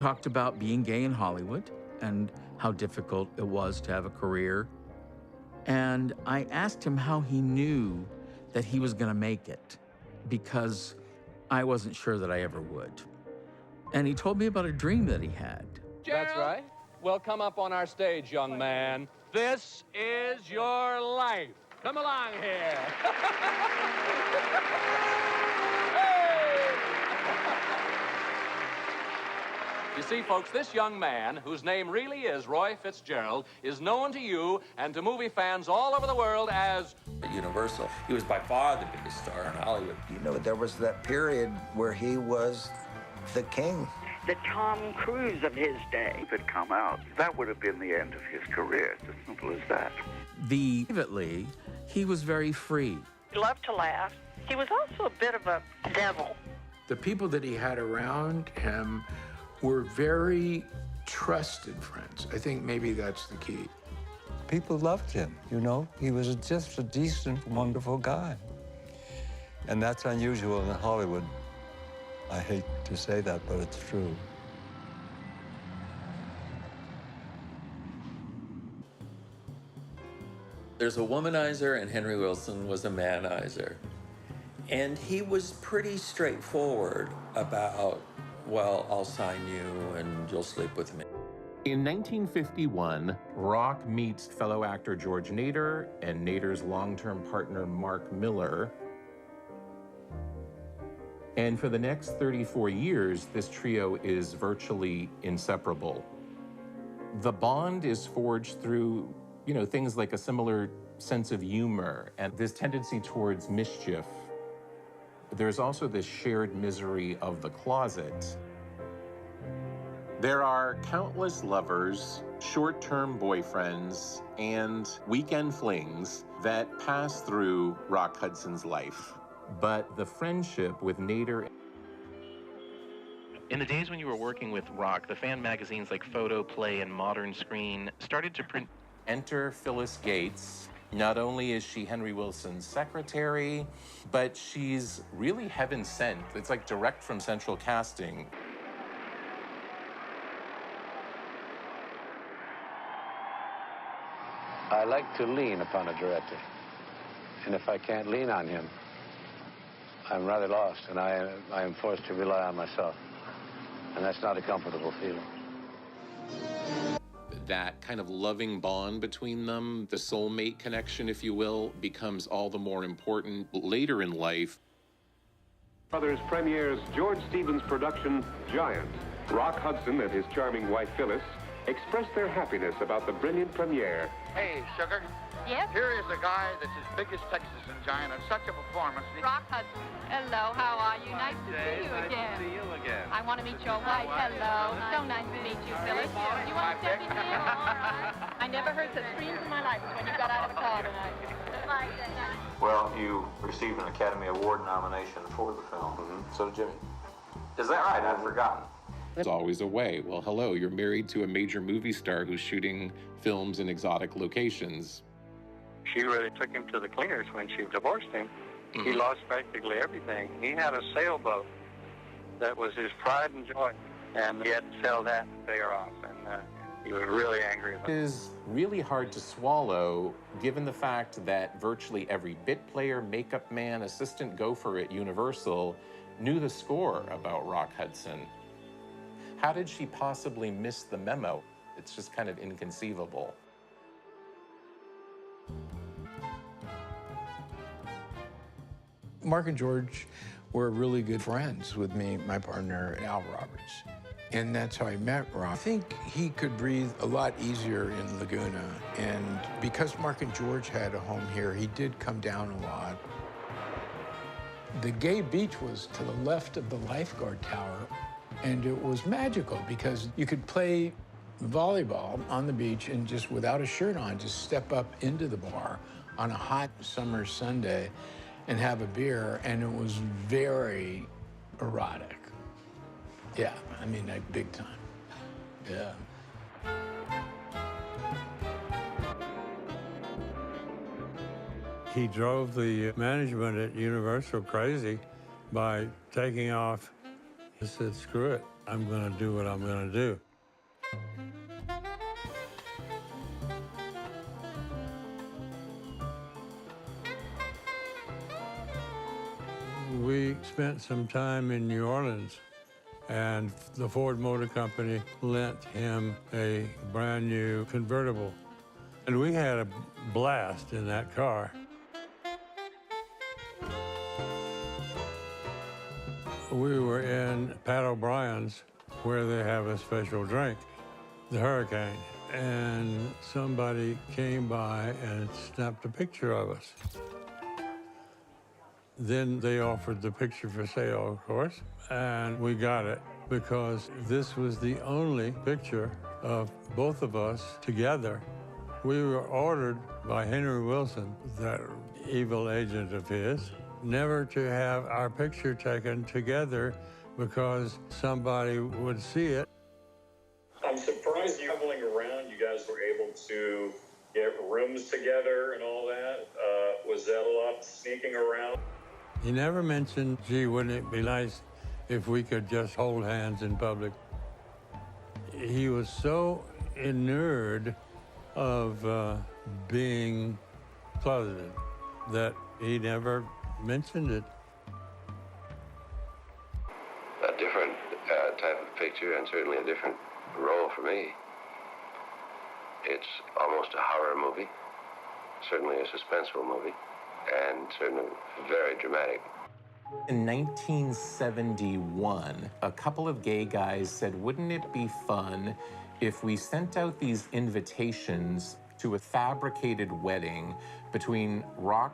Talked about being gay in Hollywood and how difficult it was to have a career. And I asked him how he knew that he was going to make it, because I wasn't sure that I ever would. And he told me about a dream that he had. That's right. Well, come up on our stage, young man. This is your life. Come along here. You see, folks, this young man, whose name really is Roy Fitzgerald, is known to you and to movie fans all over the world as Universal. He was by far the biggest star in Hollywood. You know, there was that period where he was the king. The Tom Cruise of his day. If it had come out, that would have been the end of his career. It's as simple as that. Privately, he was very free. He loved to laugh. He was also a bit of a devil. The people that he had around him were very trusted friends. I think maybe that's the key. People loved him, you know? He was just a decent, wonderful guy. And that's unusual in Hollywood. I hate to say that, but it's true. There's a womanizer, and Henry Wilson was a manizer. And he was pretty straightforward about, well, I'll sign you and you'll sleep with me. In 1951, Rock meets fellow actor George Nader and Nader's long-term partner Mark Miller. And for the next 34 years, this trio is virtually inseparable. The bond is forged through, things like a similar sense of humor and this tendency towards mischief. There's also this shared misery of the closet. There are countless lovers, short-term boyfriends, and weekend flings that pass through Rock Hudson's life. But the friendship with Nader... In the days when you were working with Rock, the fan magazines like Photo, Play, and Modern Screen started to print... Enter Phyllis Gates. Not only is she Henry Wilson's secretary, but she's really heaven sent. It's like direct from central casting. I like to lean upon a director. And if I can't lean on him, I'm rather lost, and I am forced to rely on myself. And that's not a comfortable feeling. That kind of loving bond between them, the soulmate connection, if you will, becomes all the more important later in life. Brothers premieres George Stevens' production, Giant. Rock Hudson and his charming wife, Phyllis, expressed their happiness about the brilliant premiere. Hey, Sugar. Yes? Here is a guy that's as big as Texas in Giant, and such a performance. Rock Hudson. Hello, how are you? Nice to see you again. Nice to see you again. I want to meet your wife. Hello. So nice to meet you, Phyllis. You want to step in here? All right. I never heard such screams in my life as when you got out of the car tonight. Well, you received an Academy Award nomination for the film. So did Jimmy. Is that right? I'd forgotten. There's always a way. Well, hello, you're married to a major movie star who's shooting films in exotic locations. She really took him to the cleaners when she divorced him. He lost practically everything. He had a sailboat that was his pride and joy, and he had to sell that and pay her off, and he was really angry about it. It is really hard to swallow, given the fact that virtually every bit player, makeup man, assistant gopher at Universal knew the score about Rock Hudson. How did she possibly miss the memo? It's just kind of inconceivable. Mark and George were really good friends with me, my partner, Al Roberts. And that's how I met Rock. I think he could breathe a lot easier in Laguna. And because Mark and George had a home here, he did come down a lot. The gay beach was to the left of the lifeguard tower. And it was magical because you could play volleyball on the beach and just without a shirt on, just step up into the bar on a hot summer Sunday and have a beer, and it was very erotic. Yeah, I mean, like big time. Yeah. He drove the management at Universal crazy by taking off. He said, screw it, I'm going to do what I'm going to do. We spent some time in New Orleans, and the Ford Motor Company lent him a brand new convertible. And we had a blast in that car. We were in Pat O'Brien's, where they have a special drink, the Hurricane. And somebody came by and snapped a picture of us. Then they offered the picture for sale, of course, and we got it because this was the only picture of both of us together. We were ordered by Henry Wilson, that evil agent of his, never to have our picture taken together because somebody would see it. I'm surprised you traveling around, you guys were able to get rooms together and all that. Was that a lot sneaking around? He never mentioned, gee, wouldn't it be nice if we could just hold hands in public? He was so inured of being closeted that he never mentioned it. A different type of picture and certainly a different role for me. It's almost a horror movie, certainly a suspenseful movie, and certainly very dramatic. In 1971, a couple of gay guys said, wouldn't it be fun if we sent out these invitations to a fabricated wedding between rock